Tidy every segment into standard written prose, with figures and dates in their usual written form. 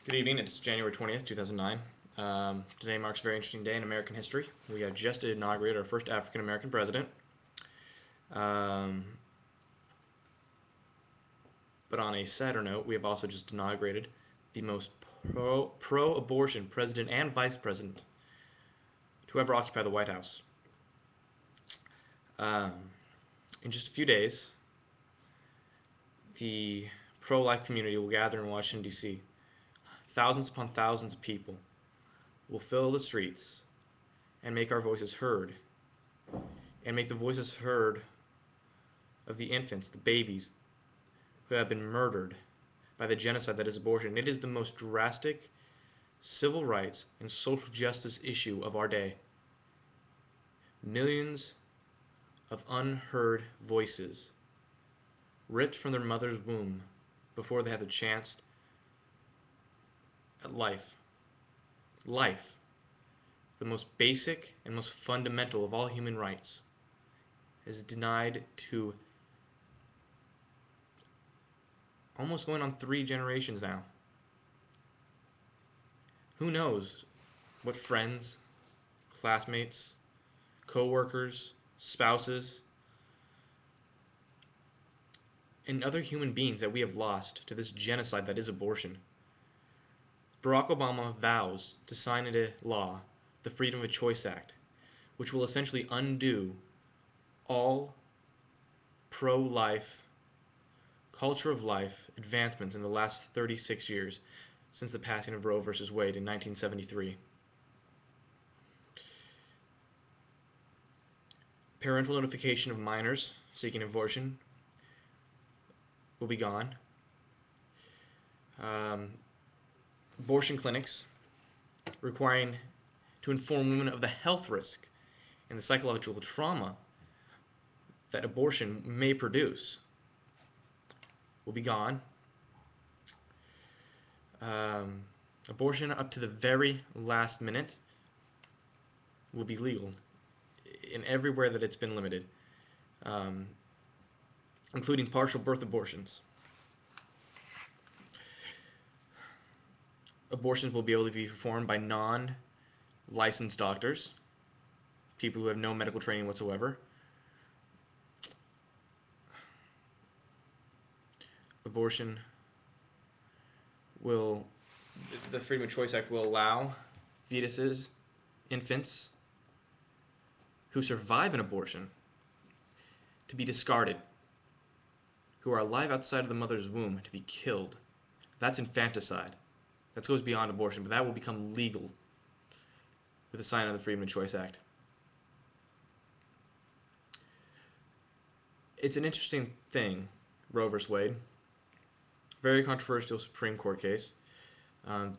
Good evening. It's January 20th, 2009. Today marks a very interesting day in American history. We have just inaugurated our first African American president. Um, but on a sadder note, we have also just inaugurated the most pro-abortion president and vice president to ever occupy the White House. Um, in just a few days, the pro-life community will gather in Washington, D.C. Thousands upon thousands of people will fill the streets and make our voices heard, and make the voices heard of the infants, the babies, who have been murdered by the genocide that is abortion. It is the most drastic civil rights and social justice issue of our day. Millions of unheard voices ripped from their mother's womb before they had the chance at life. Life, the most basic and most fundamental of all human rights, is denied to almost going on 3 generations now. Who knows what friends, classmates, co-workers, spouses, and other human beings that we have lost to this genocide that is abortion. Barack Obama vows to sign into law the Freedom of Choice Act, which will essentially undo all pro-life, culture of life advancements in the last 36 years since the passing of Roe v. Wade in 1973. Parental notification of minors seeking abortion will be gone. Abortion clinics requiring to inform women of the health risk and the psychological trauma that abortion may produce will be gone. Abortion up to the very last minute will be legal in everywhere that it's been limited, including partial birth abortions. Abortions will be able to be performed by non-licensed doctors, people who have no medical training whatsoever. Abortion will, the Freedom of Choice Act will allow fetuses, infants who survive an abortion to be discarded, who are alive outside of the mother's womb to be killed. That's infanticide. That goes beyond abortion, but that will become legal with the sign of the Freedom of Choice Act. It's an interesting thing, Roe v. Wade. Very controversial Supreme Court case. In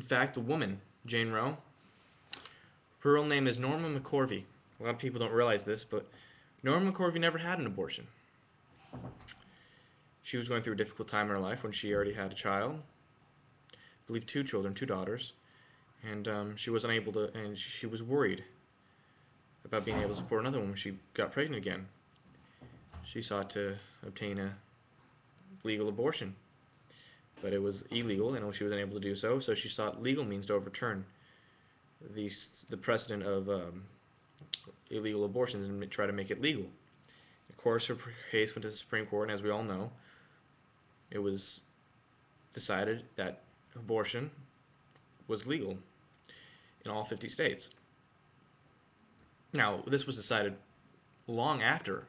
fact, the woman, Jane Roe, her real name is Norma McCorvey. A lot of people don't realize this, but Norma McCorvey never had an abortion. She was going through a difficult time in her life when she already had a child. I believe 2 children, 2 daughters. And she was unable to, and she was worried about being able to support another one when she got pregnant again. She sought to obtain a legal abortion, but it was illegal, and she was unable to do so, so she sought legal means to overturn the precedent of illegal abortions and try to make it legal. Of course, her case went to the Supreme Court, and as we all know, it was decided that abortion was legal in all 50 states. Now, this was decided long after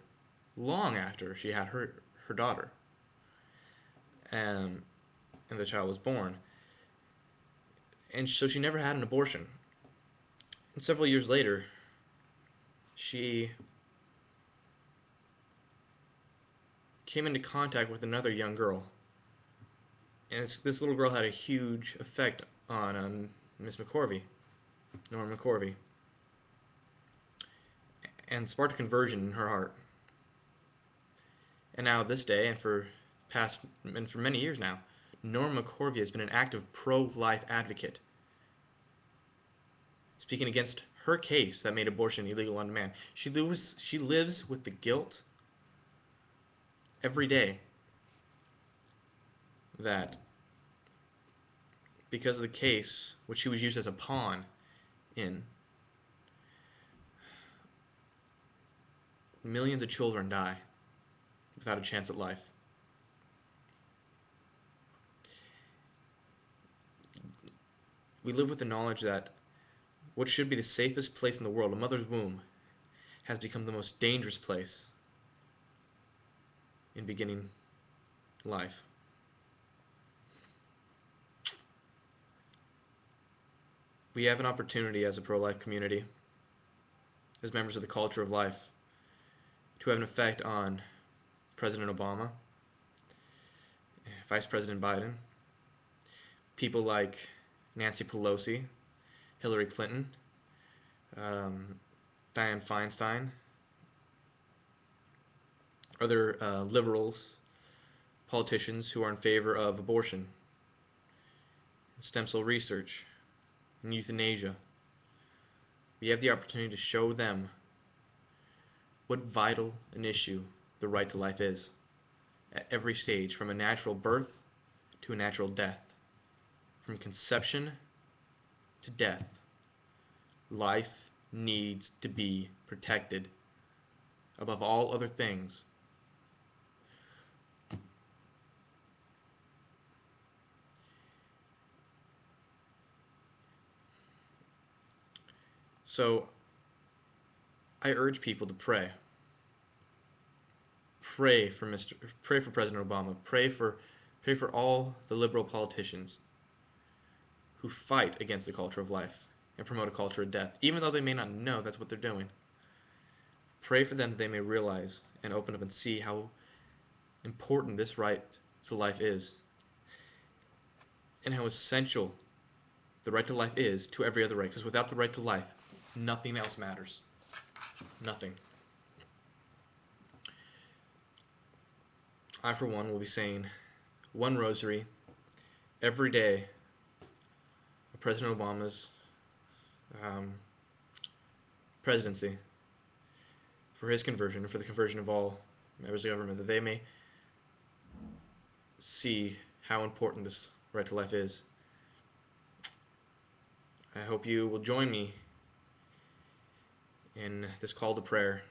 she had her daughter, and the child was born. And so she never had an abortion. And several years later, she came into contact with another young girl. And this little girl had a huge effect on Miss McCorvey, Norma McCorvey, and sparked a conversion in her heart. And now this day, and for many years now, Norma McCorvey has been an active pro-life advocate, speaking against her case that made abortion illegal on demand. She lives with the guilt every day that because of the case which she was used as a pawn in, millions of children die without a chance at life. We live with the knowledge that what should be the safest place in the world, a mother's womb, has become the most dangerous place in beginning life. We have an opportunity as a pro-life community, as members of the culture of life, to have an effect on President Obama, Vice President Biden, people like Nancy Pelosi, Hillary Clinton, Dianne Feinstein, other liberals, politicians who are in favor of abortion, stem cell research, and euthanasia. We have the opportunity to show them what vital an issue the right to life is at every stage, from a natural birth to a natural death, from conception to death. Life needs to be protected above all other things. So I urge people to pray. Pray for President Obama. Pray for all the liberal politicians who fight against the culture of life and promote a culture of death, even though they may not know that's what they're doing. Pray for them that they may realize and open up and see how important this right to life is, and how essential the right to life is to every other right, because without the right to life, nothing else matters. Nothing. I, for one, will be saying one rosary every day of President Obama's presidency, for his conversion, and for the conversion of all members of government, that they may see how important this right to life is. I hope you will join me in this call to prayer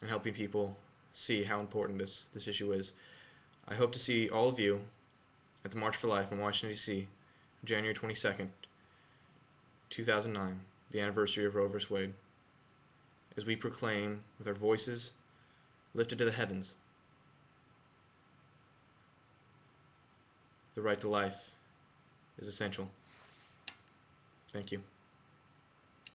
and helping people see how important this issue is. I hope to see all of you at the March for Life in Washington, D.C., January 22nd, 2009, the anniversary of Roe v. Wade, as we proclaim with our voices lifted to the heavens the right to life is essential. Thank you.